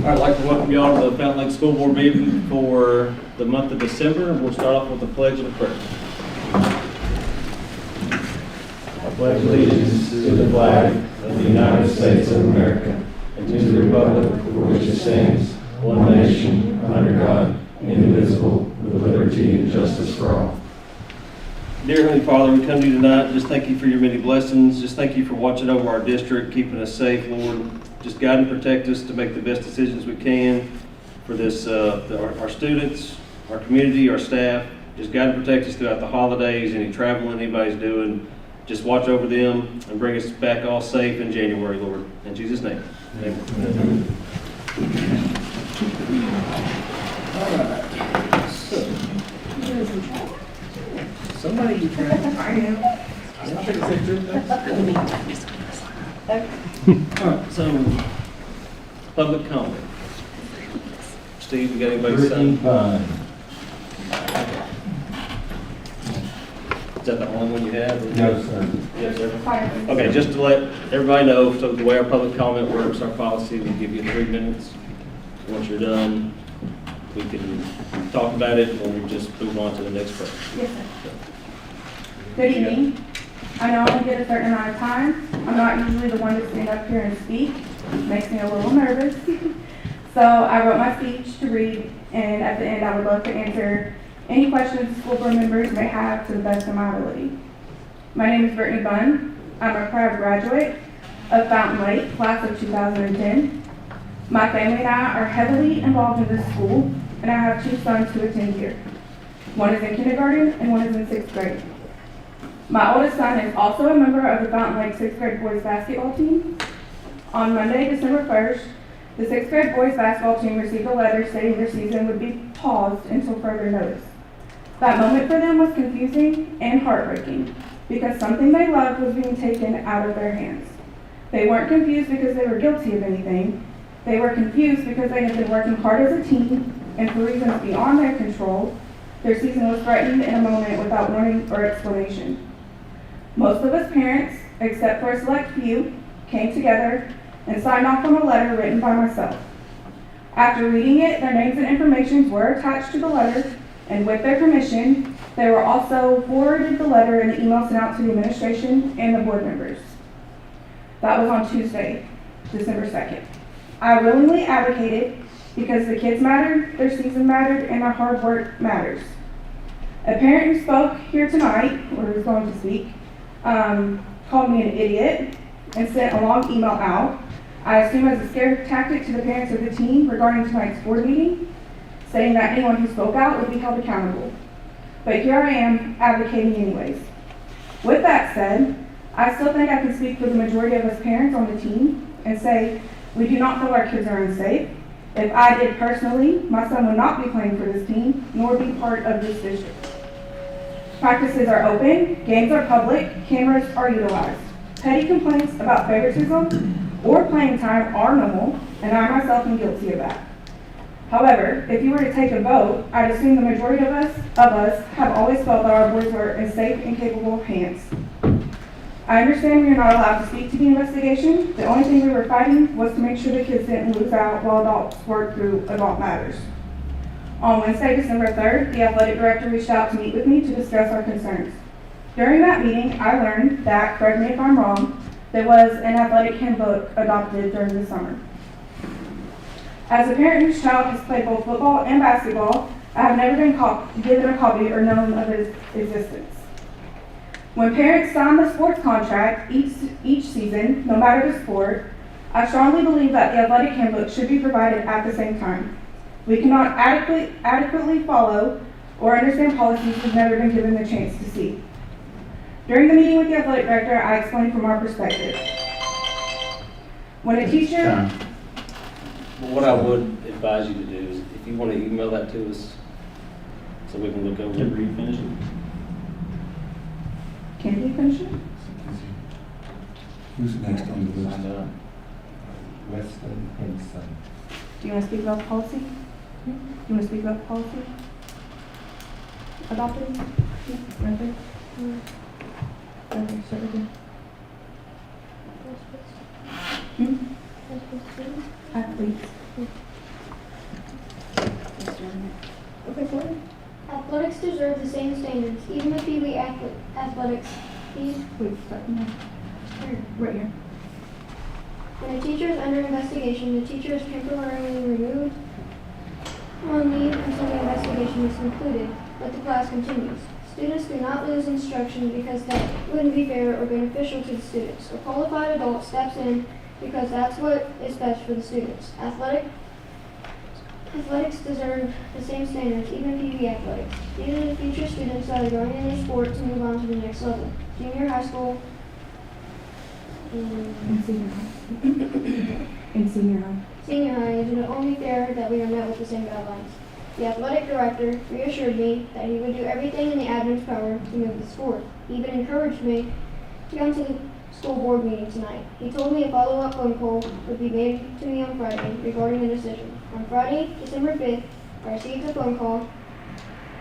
I'd like to welcome you all to the Fountain Lake School Board meeting for the month of December. We'll start off with the pledge and a prayer. I pledge allegiance to the flag of the United States of America and to the republic for which it stands, one nation, under God, indivisible, with liberty and justice for all. Dear Heavenly Father, we come to you tonight. Just thank you for your many blessings. Just thank you for watching over our district, keeping us safe, Lord. Just guide and protect us to make the best decisions we can for this, our students, our community, our staff. Just guide and protect us throughout the holidays, any traveling anybody's doing. Just watch over them and bring us back all safe in January, Lord. In Jesus' name, amen. All right. So, somebody you trying to find out? I think it's a true thing. All right, so public comment. Steve, you got anybody to say? Is that the only one you have? or- No, sir. Yes, sir. Okay, just to let everybody know, so the way our public comment works, our policy, we give you 3 minutes. Once you're done, we can talk about it, or we just move on to the next person. Yes, sir. Good evening. I know I only get a certain amount of time. I'm not usually the one to stand up here and speak. Makes me a little nervous. So I wrote my speech to read, and at the end I would love to answer any questions school board members may have to the best of my ability. My name is Brittany Bunn. I'm a proud graduate of Fountain Lake, class of 2010. My family and I are heavily involved in this school, and I have 2 sons who attend here. One is in kindergarten and one is in 6th grade. My oldest son is also a member of the Fountain Lake 6th grade boys basketball team. On Monday, December 1st, the 6th grade boys basketball team received a letter stating their season would be paused until further notice. That moment for them was confusing and heartbreaking because something they loved was being taken out of their hands. They weren't confused because they were guilty of anything. They were confused because they had been working hard as a team, and for reasons beyond their control, their season was threatened in a moment without warning or explanation. Most of us parents, except for a select few, came together and signed off on a letter written by myself. After reading it, their names and information were attached to the letter, and with their permission, they were also forwarded the letter and the email sent out to the administration and the board members. That was on Tuesday, December 2nd. I willingly advocated because the kids mattered, their season mattered, and their hard work matters. A parent who spoke here tonight, or who's going to speak, called me an idiot and sent a long email out, I assume as a scare tactic to the parents of the team regarding tonight's board meeting, saying that anyone who spoke out would be held accountable. But here I am advocating anyways. With that said, I still think I can speak for the majority of us parents on the team and say we do not feel our kids are unsafe. If I did personally, my son would not be playing for this team, nor be part of this district. Practices are open, games are public, cameras are utilized. Petty complaints about favoritism or playing time are normal, and I myself am guilty of that. However, if you were to take a vote, I'd assume the majority of us have always felt that our boys were in safe and capable hands. I understand we are not allowed to speak to the investigation. The only thing we were fighting was to make sure the kids didn't lose out while adults worked through adult matters. On Wednesday, December 3rd, the athletic director reached out to meet with me to discuss our concerns. During that meeting, I learned that, correct me if I'm wrong, there was an athletic handbook adopted during the summer. As a parent whose child has played both football and basketball, I have never been given a copy or known of its existence. When parents sign the sports contract each season, no matter the sport, I strongly believe that the athletic handbook should be provided at the same time. We cannot adequately follow or understand policies we've never been given the chance to see. During the meeting with the athletic director, I explained from our perspective. When a teacher... Well, what I would advise you to do is, if you want to email that to us, so we can look over it. Can you finish it? Can you finish it? Who's next on the list? Weston Henson. Do you want to speak about the policy? Do you want to speak about the policy? Adopted? Yeah, right there. Okay, start again. Athletes. Okay, go ahead. Athletics deserve the same standards, even the Pee Wee athletics. Wait, start now. Right here. When a teacher is under investigation, the teacher is temporarily removed on leave until the investigation is concluded, but the class continues. Students do not lose instruction because that wouldn't be fair or beneficial to the students. A qualified adult steps in because that's what is best for the students. Athletics deserve the same standards, even Pee Wee athletics. These are the future students that are going in their sport to move on to the next level. Junior high school, In senior high. In senior high. senior high, is it only fair that we are met with the same guidelines. The athletic director reassured me that he would do everything in the admin's power to move the sport. He even encouraged me to come to the school board meeting tonight. He told me a follow-up phone call would be made to me on Friday regarding the decision. On Friday, December 5th, I received a phone call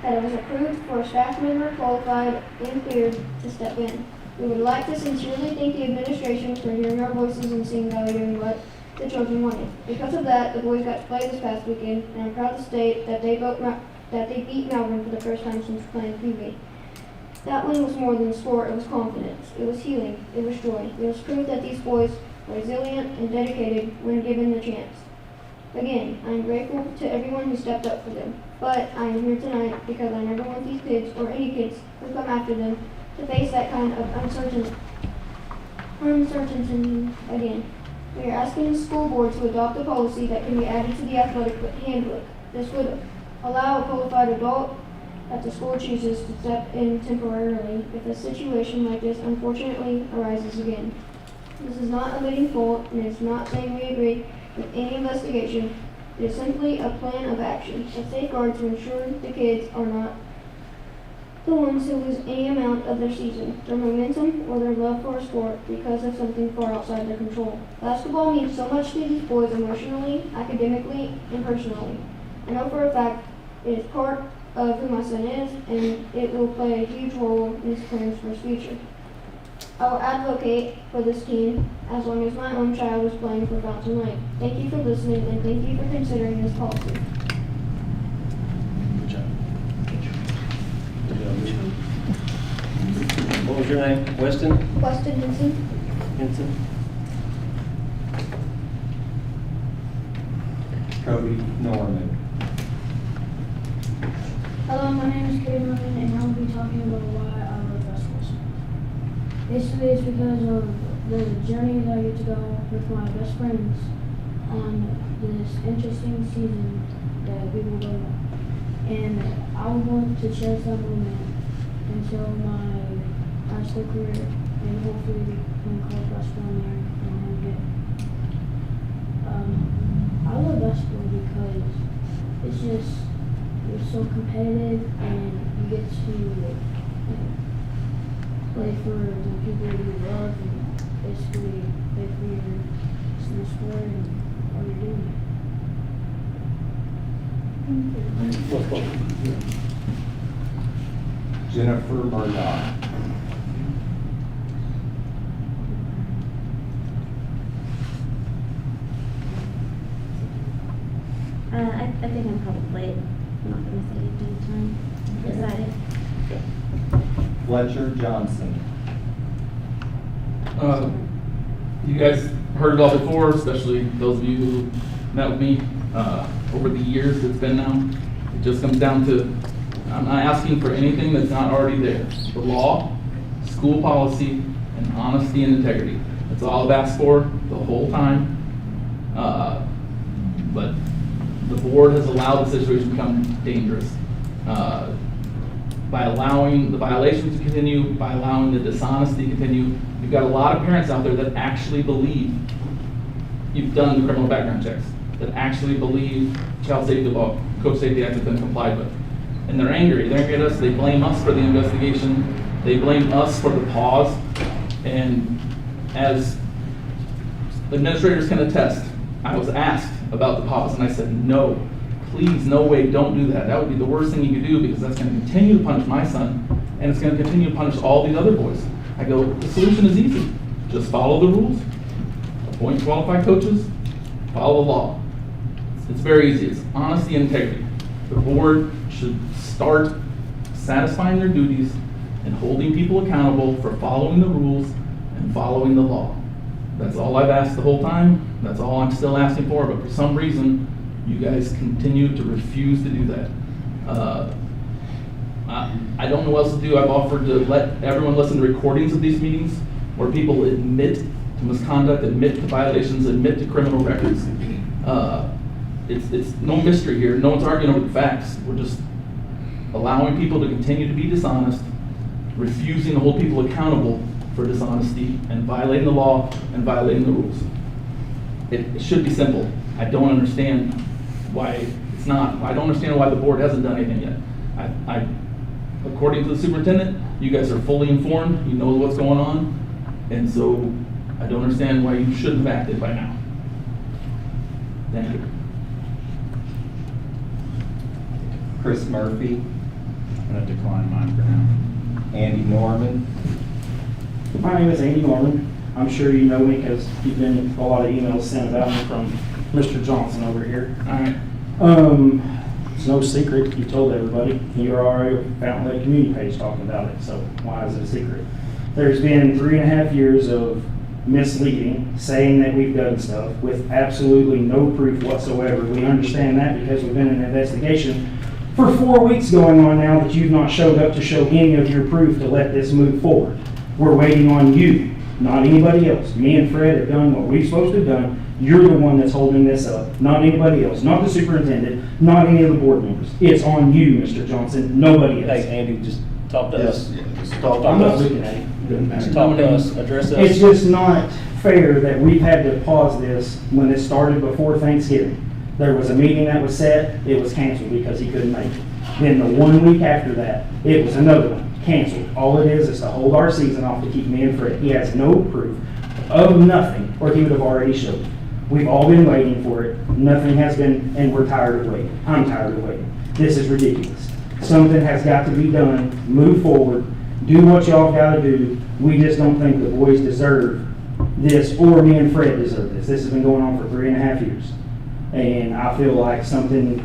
that it was approved for a staff member qualified and cleared to step in. We would like to sincerely thank the administration for hearing our voices and seeing value in what the children wanted. Because of that, the boys got to play this past weekend, and I'm proud to state that they beat Malvern for the first time since playing Pee Wee. That win was more than sport, it was confidence, it was healing, it was joy. It was proof that these boys were resilient and dedicated when given the chance. Again, I am grateful to everyone who stepped up for them, but I am here tonight because I never want these kids, or any kids who come after them, to face that kind of uncertainty again. We are asking the school board to adopt a policy that can be added to the athletic handbook. This would allow a qualified adult that the school chooses to step in temporarily if a situation like this unfortunately arises again. This is not admitting fault, and it's not saying we agree with any investigation. It is simply a plan of action, a safeguard to ensure the kids are not the ones who lose any amount of their season, their momentum, or their love for a sport because of something far outside their control. Basketball means so much to these boys emotionally, academically, and personally. I know for a fact it is part of who my son is, and it will play a huge role in his plans for his future. I will advocate for this team as long as my own child is playing for Fountain Lake. Thank you for listening, and thank you for considering this policy. Good job. What was your name? Weston? Weston Henson. Henson? Cody Norman. Hello, my name is Cody Norman, and I will be talking about why I love basketball. Basically, it's because of the journey that I get to go with my best friends on this interesting season that we will go on. And I want to cherish that moment until my high school career, and hopefully play college basketball in there and then get. I love basketball because it's just, you're so competitive and you get to play for the people you love and basically play for your sport and all you're doing. Jennifer Murdoch. I think I'm probably not going to say anything tonight. Decided. Fletcher Johnson. You guys heard it all before, especially those of you who met with me over the years it's been now. It just comes down to, I'm not asking for anything that's not already there. The law, school policy, and honesty and integrity. That's all I've asked for the whole time. But the board has allowed the situation to become dangerous. By allowing the violations to continue, by allowing the dishonesty to continue. You've got a lot of parents out there that actually believe you've done the criminal background checks, that actually believe child safety law, Coach Safety Act has been complied with. And they're angry. They're angry at us. They blame us for the investigation. They blame us for the pause. And as the administrators can attest, I was asked about the pause, and I said, no, please, no way, don't do that. That would be the worst thing you could do because that's going to continue to punish my son, and it's going to continue to punish all these other boys. I go, the solution is easy. Just follow the rules, appoint qualified coaches, follow the law. It's very easy. It's honesty and integrity. The board should start satisfying their duties and holding people accountable for following the rules and following the law. That's all I've asked the whole time. That's all I'm still asking for, but for some reason, you guys continue to refuse to do that. I don't know what else to do. I've offered to let everyone listen to recordings of these meetings where people admit to misconduct, admit to violations, admit to criminal records. It's no mystery here. No one's arguing over the facts. We're just allowing people to continue to be dishonest, refusing to hold people accountable for dishonesty, and violating the law and violating the rules. It should be simple. I don't understand why it's not. I don't understand why the board hasn't done anything yet. According to the superintendent, you guys are fully informed, you know what's going on, and so I don't understand why you shouldn't have acted by now. Thank you. Chris Murphy, I'm gonna decline mine for now. Andy Norman. My name is Andy Norman. I'm sure you know me because you've been a lot of emails sent about me from Mr. Johnson over here. All right. It's no secret. You told everybody. You're already found the community page talking about it, so why is it a secret? There's been 3.5 years of misleading, saying that we've done stuff with absolutely no proof whatsoever. We understand that because we've been in an investigation for 4 weeks going on now that you've not showed up to show any of your proof to let this move forward. We're waiting on you, not anybody else. Me and Fred have done what we're supposed to have done. You're the one that's holding this up, not anybody else, not the superintendent, not any of the board members. It's on you, Mr. Johnson, nobody else. Hey, Andy, just talk to us. Talk I'm to not us. looking at it. Just talk to us, address us. It's just not fair that we've had to pause this when it started before Thanksgiving. There was a meeting that was set, it was canceled because he couldn't make it. Then the 1 week after that, it was another one, canceled. All it is to hold our season off to keep me and Fred. He has no proof of nothing, or he would have already showed it. We've all been waiting for it. Nothing has been, and we're tired of waiting. I'm tired of waiting. This is ridiculous. Something has got to be done. Move forward. Do what y'all got to do. We just don't think the boys deserve this, or me and Fred deserve this. This has been going on for 3.5 years. And I feel like something,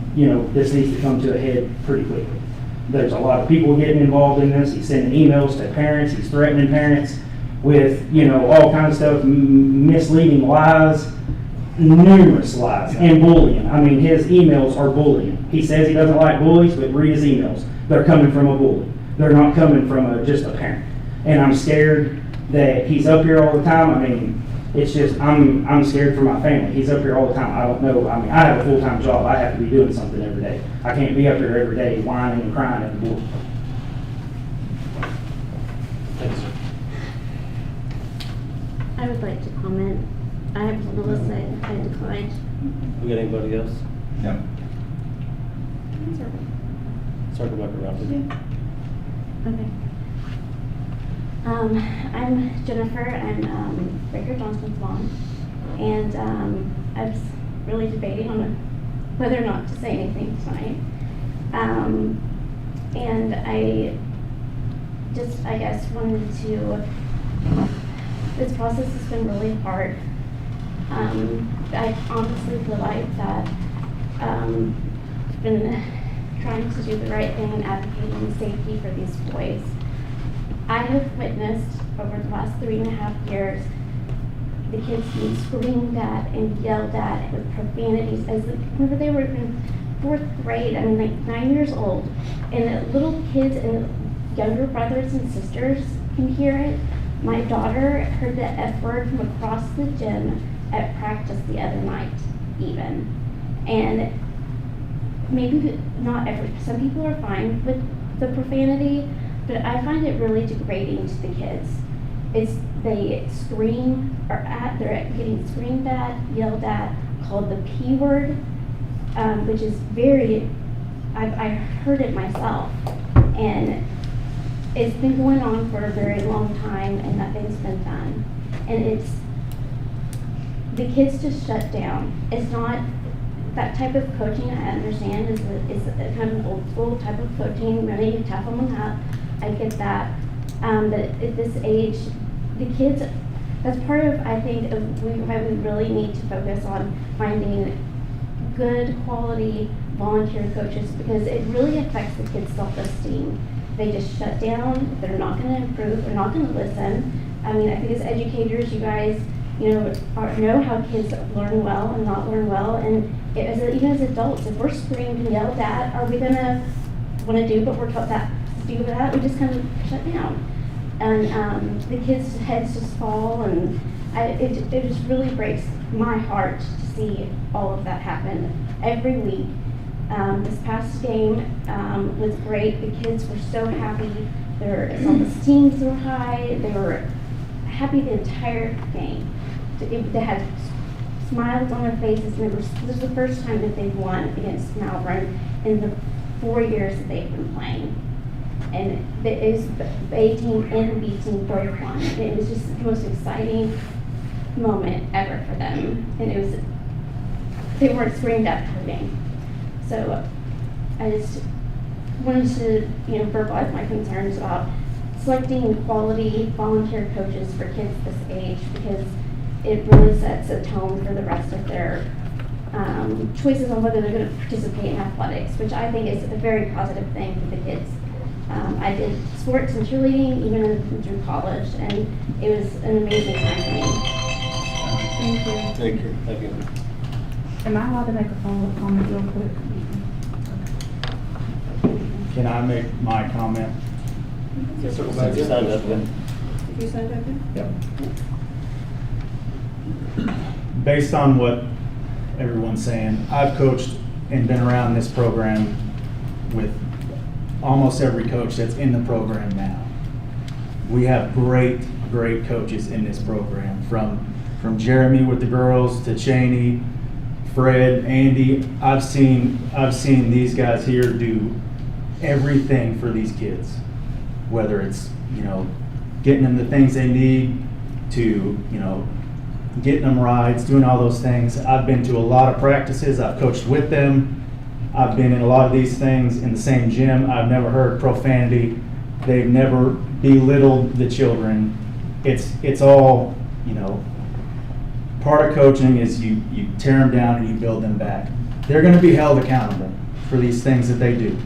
this needs to come to a head pretty quickly. There's a lot of people getting involved in this. He's sending emails to parents. He's threatening parents with, all kinds of stuff, misleading lies, numerous lies, and bullying. I mean, his emails are bullying. He says he doesn't like bullies, but read his emails. They're coming from a bully. They're not coming from just a parent. And I'm scared that he's up here all the time. I mean, it's just, I'm scared for my family. He's up here all the time. I don't know. I mean, I have a full-time job. I have to be doing something every day. I can't be up here every day whining and crying at the board. I would like to comment. I have told Melissa I declined. We got anybody else? No. Circle back around. Okay. I'm Jennifer. I'm Baker Johnson's mom, and I was really debating on whether or not to say anything tonight. And I guess wanted to. This process has been really hard. I honestly feel like that I've been trying to do the right thing and advocating safety for these boys. I have witnessed over the last 3.5 years the kids being screamed at and yelled at with profanities as whenever they were in 4th grade, I mean like 9 years old, and the little kids and younger brothers and sisters can hear it. My daughter heard the F word from across the gym at practice the other night even. And maybe not some people are fine with the profanity, but I find it really degrading to the kids. They scream, they're getting screamed at, yelled at, called the P word, which is I heard it myself. And it's been going on for a very long time and nothing's been done. And the kids just shut down. It's not that type of coaching. I understand is kind of an old school type of coaching, really tough on them. I get that. But at this age, the kids, that's part of, I think, why we really need to focus on finding good quality volunteer coaches, because it really affects the kids' self-esteem. They just shut down, they're not gonna improve, they're not gonna listen. I mean, I think as educators, you guys, know how kids learn well and not learn well, and even as adults, if we're screamed and yelled at, are we gonna wanna do what we're taught that to do that? We just kind of shut down. And the kids' heads just fall, and it just really breaks my heart to see all of that happen every week. This past game was great. The kids were so happy. Their self-esteem were high. They were happy the entire game. They had smiles on their faces, and this was the first time that they've won against Malvern in the 4 years that they've been playing. And it was A team and B team both won. It was just the most exciting moment ever for them. And they weren't screamed at for the game. So I just wanted to, verbalize my concerns about selecting quality volunteer coaches for kids this age, because it really sets a tone for the rest of their choices on whether they're going to participate in athletics, which I think is a very positive thing for the kids. I did sports and cheerleading even through college, and it was an amazing time for me. Thank you. Thank you. Thank you. Am I allowed to make a follow-up comment real quick? Can I make my comment? Circle back. You signed up then. If you sign back in? Yep. Based on what everyone's saying, I've coached and been around this program with almost every coach that's in the program now. We have great coaches in this program, from Jeremy with the girls to Cheney, Fred, Andy. I've seen these guys here do everything for these kids, whether it's getting them the things they need to getting them rides, doing all those things. I've been to a lot of practices. I've coached with them. I've been in a lot of these things in the same gym. I've never heard profanity. They've never belittled the children. It's all, part of coaching is you tear them down and you build them back. They're going to be held accountable for these things that they do.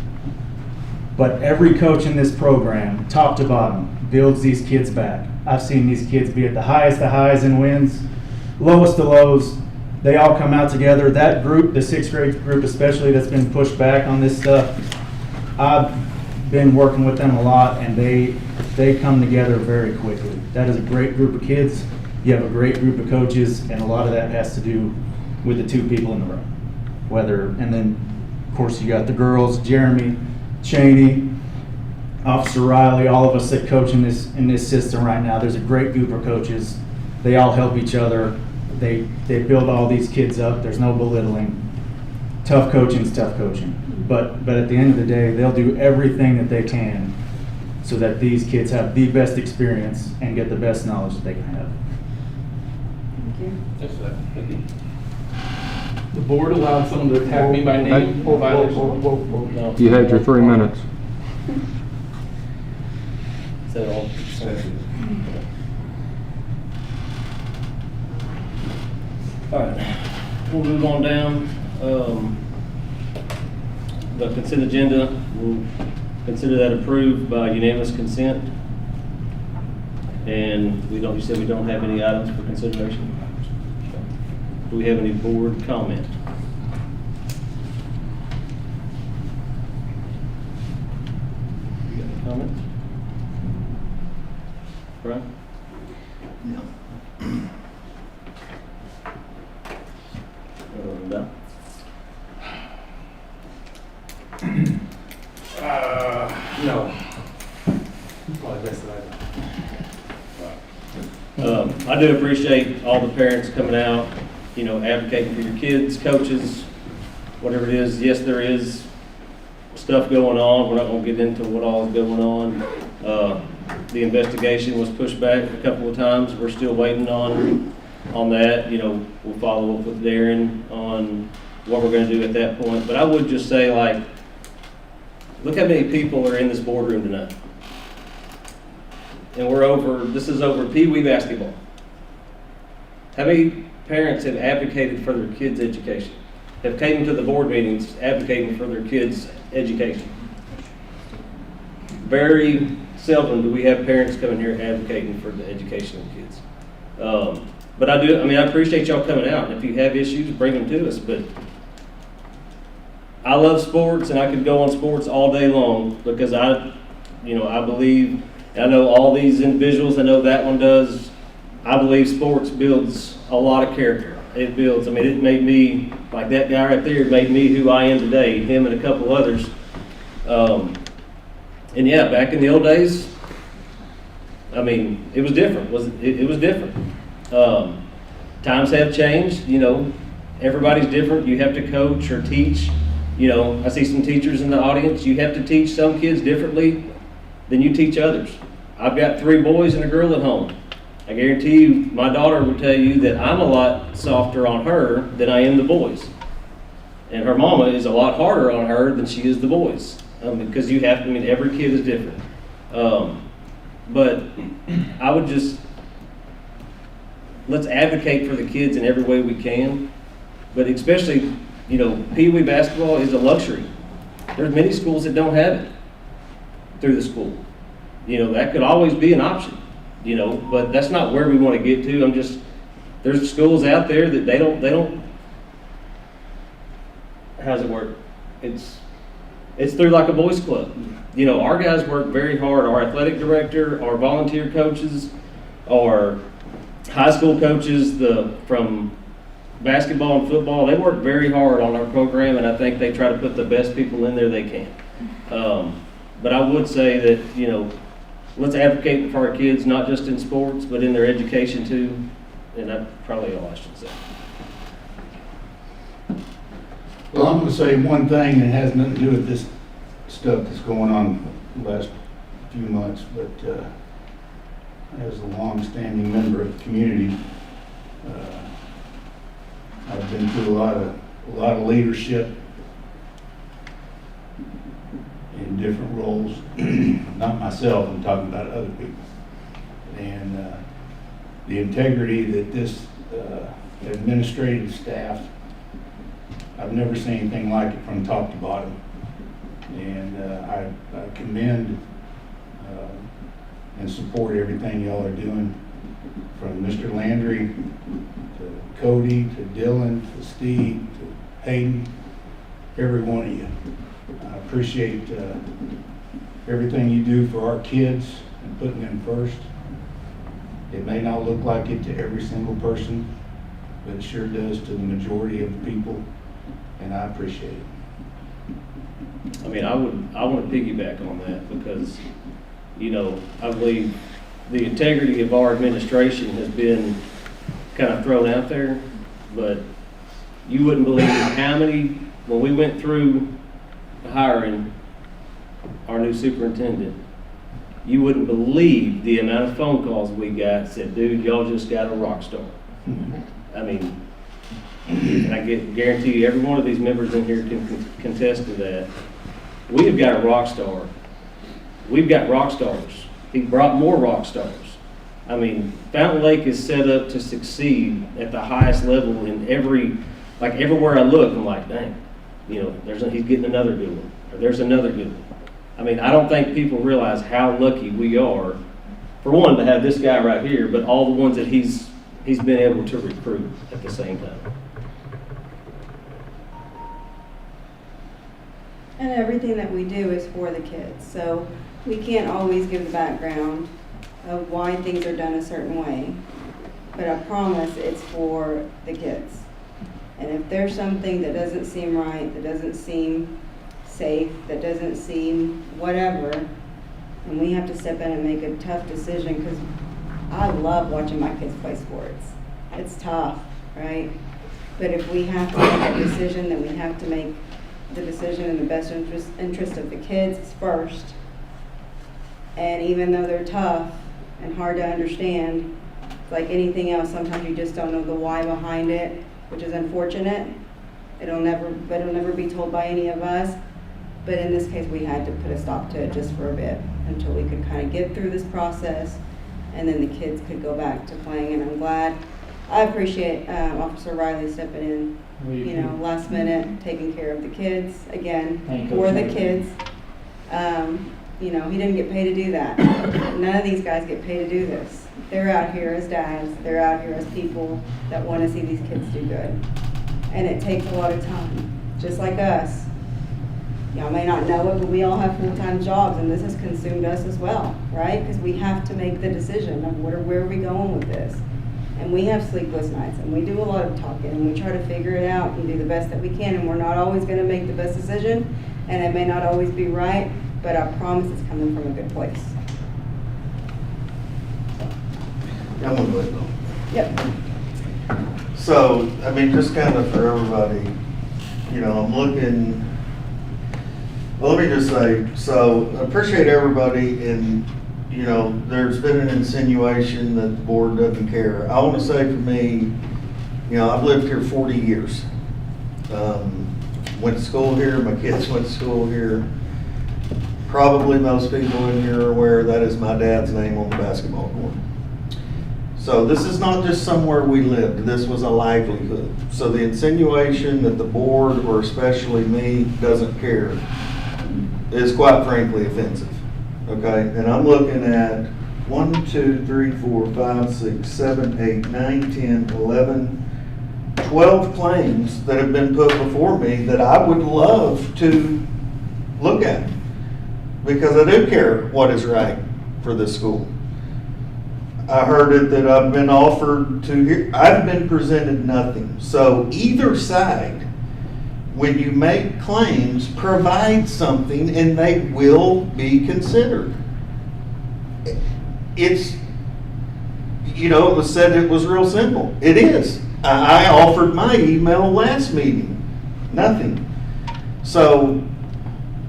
But every coach in this program, top to bottom, builds these kids back. I've seen these kids be at the highest of highs and wins, lowest of lows. They all come out together. That group, the 6th grade group especially, that's been pushed back on this stuff, I've been working with them a lot, and they come together very quickly. That is a great group of kids. You have a great group of coaches, and a lot of that has to do with the 2 people in the room. And then, of course, you got the girls, Jeremy, Cheney, Officer Riley, all of us that coach in this system right now. There's a great group of coaches. They all help each other. They build all these kids up. There's no belittling. Tough coaching is tough coaching. But at the end of the day, they'll do everything that they can so that these kids have the best experience and get the best knowledge that they can have. Thank you. The board allowed someone to attack me by name for violation. No. You had your 3 minutes. Is that all? All right, we'll move on down. The consent agenda, we'll consider that approved by unanimous consent. And you said we don't have any items for consideration? Do we have any board comment? You got any comments? Brian? No. Down? No. Probably best that I do appreciate all the parents coming out, advocating for your kids, coaches, whatever it is. Yes, there is stuff going on. We're not going to get into what all is going on. The investigation was pushed back a couple of times. We're still waiting on that. We'll follow up with Darren on what we're going to do at that point. But I would just say, look how many people are in this boardroom tonight. And this is over Pee Wee basketball. How many parents have advocated for their kids' education? have came to the board meetings advocating for their kids' education. Very seldom do we have parents coming here advocating for the education of kids. But I appreciate y'all coming out, and if you have issues, bring them to us, but I love sports, and I could go on sports all day long, because I believe, and I know all these individuals, I know that one does, I believe sports builds a lot of character. It builds, it made me, like that guy right there, made me who I am today, him and a couple others. And yeah, back in the old days, it was different. It was different. Times have changed. Everybody's different. You have to coach or teach. I see some teachers in the audience. You have to teach some kids differently than you teach others. I've got 3 boys and a girl at home. I guarantee you, my daughter would tell you that I'm a lot softer on her than I am the boys. And her mama is a lot harder on her than she is the boys. Because you have to, every kid is different. But I would just, let's advocate for the kids in every way we can. But especially, Pee Wee basketball is a luxury. There's many schools that don't have it through the school. That could always be an option, but that's not where we want to get to. There's schools out there that they don't, how's it work? It's through like a boys club. Our guys work very hard. Our athletic director, our volunteer coaches, our high school coaches, from basketball and football, they work very hard on our program, and I think they try to put the best people in there they can. But I would say that, let's advocate for our kids, not just in sports, but in their education too. And that's probably all I should say. Well, I'm going to say one thing that has nothing to do with this stuff that's going on the last few months, but as a long-standing member of the community, I've been through a lot of leadership in different roles. Not myself, I'm talking about other people. And the integrity that this administrative staff, I've never seen anything like it from top to bottom. And I commend and support everything y'all are doing, from Mr. Landry to Cody to Dylan to Steve to Hayden, every one of you. I appreciate everything you do for our kids and putting them first. It may not look like it to every single person, but it sure does to the majority of the people, and I appreciate it. I want to piggyback on that, because, I believe the integrity of our administration has been kind of thrown out there, but you wouldn't believe how many, when we went through hiring our new superintendent, you wouldn't believe the amount of phone calls we got said, dude, y'all just got a rock star. And I guarantee you every one of these members in here can contest to that. We have got a rock star. We've got rock stars. He brought more rock stars. Fountain Lake is set up to succeed at the highest level in everywhere I look, I'm like, dang, he's getting another good one, or there's another good one. I don't think people realize how lucky we are, for one, to have this guy right here, but all the ones that he's been able to recruit at the same time. And everything that we do is for the kids, so we can't always give the background of why things are done a certain way, but I promise it's for the kids. And if there's something that doesn't seem right, that doesn't seem safe, that doesn't seem whatever, and we have to step in and make a tough decision, because I love watching my kids play sports. It's tough, right? But if we have to make a decision, then we have to make the decision in the best interest of the kids first. And even though they're tough and hard to understand, it's like anything else, sometimes you just don't know the why behind it, which is unfortunate. It'll never be told by any of us. But in this case, we had to put a stop to it just for a bit until we could kind of get through this process, and then the kids could go back to playing. And I'm glad I appreciate Officer Riley stepping in, you know, last minute, taking care of the kids, again, Thank for the Coach. kids. You know, he didn't get paid to do that. None of these guys get paid to do this. They're out here as dads, they're out here as people that want to see these kids do good. And it takes a lot of time, just like us. Y'all may not know it, but we all have full-time jobs, and this has consumed us as well, right? Because we have to make the decision of where are we going with this. And we have sleepless nights, and we do a lot of talking, and we try to figure it out and do the best that we can, and we're not always going to make the best decision, and it may not always be right, but I promise it's coming from a good place. I'm gonna vote no. Yep. So, I mean, just kind of for everybody, you know, I'm looking, well, let me just say, so I appreciate everybody, and, you know, there's been an insinuation that the board doesn't care. I want to say for me, you know, I've lived here 40 years. Went to school here, my kids went to school here. Probably most people in here are aware that is my dad's name on the basketball court. So this is not just somewhere we lived, this was a livelihood. So the insinuation that the board, or especially me, doesn't care is quite frankly offensive, okay? And I'm looking at 1, 2, 3, 4, 5, 6, 7, 8, 9, 10, 11, 12 claims that have been put before me that I would love to look at, because I do care what is right for this school. I heard it that I've been offered to, I've been presented nothing. So either side, when you make claims, provide something and they will be considered. It's, you know, it was said it was real simple. It is. I offered my email last meeting, nothing. So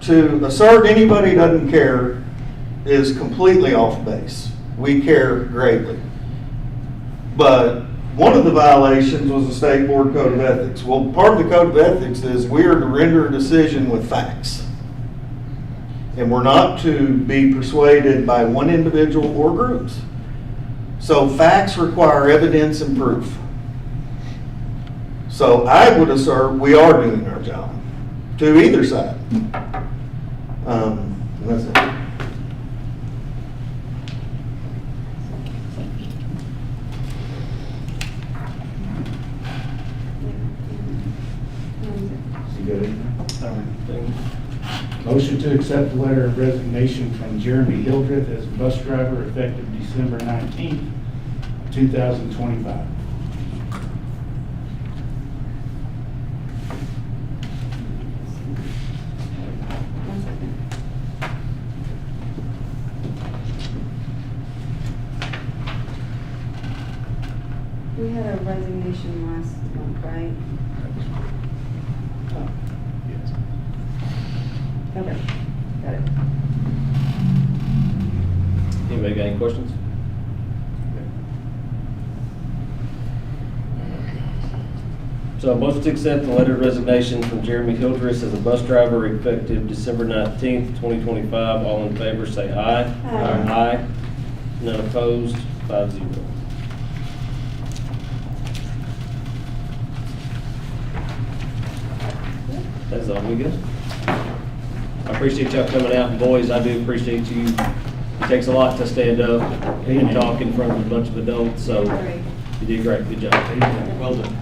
to assert anybody doesn't care is completely off base. We care greatly. But one of the violations was the State Board Code of Ethics. Well, part of the Code of Ethics is we are to render a decision with facts. And we're not to be persuaded by one individual or groups. So facts require evidence and proof. So I would assert we are doing our job, to either side. And that's it. Motion to accept the letter of resignation from Jeremy Hildreth as a bus driver effective December 19th, 2025. We had a resignation last month, right? Yes. Okay, got it. Anybody got any questions? So a motion to accept the letter of resignation from Jeremy Hildreth as a bus driver effective December 19th, 2025. All in favor say aye. Aye. Aye. None opposed, 5-0. That's all we got. I appreciate y'all coming out, and boys, I do appreciate you. It takes a lot to stand up and talk in front of a bunch of adults, so Great. you did great. Good job. Well done.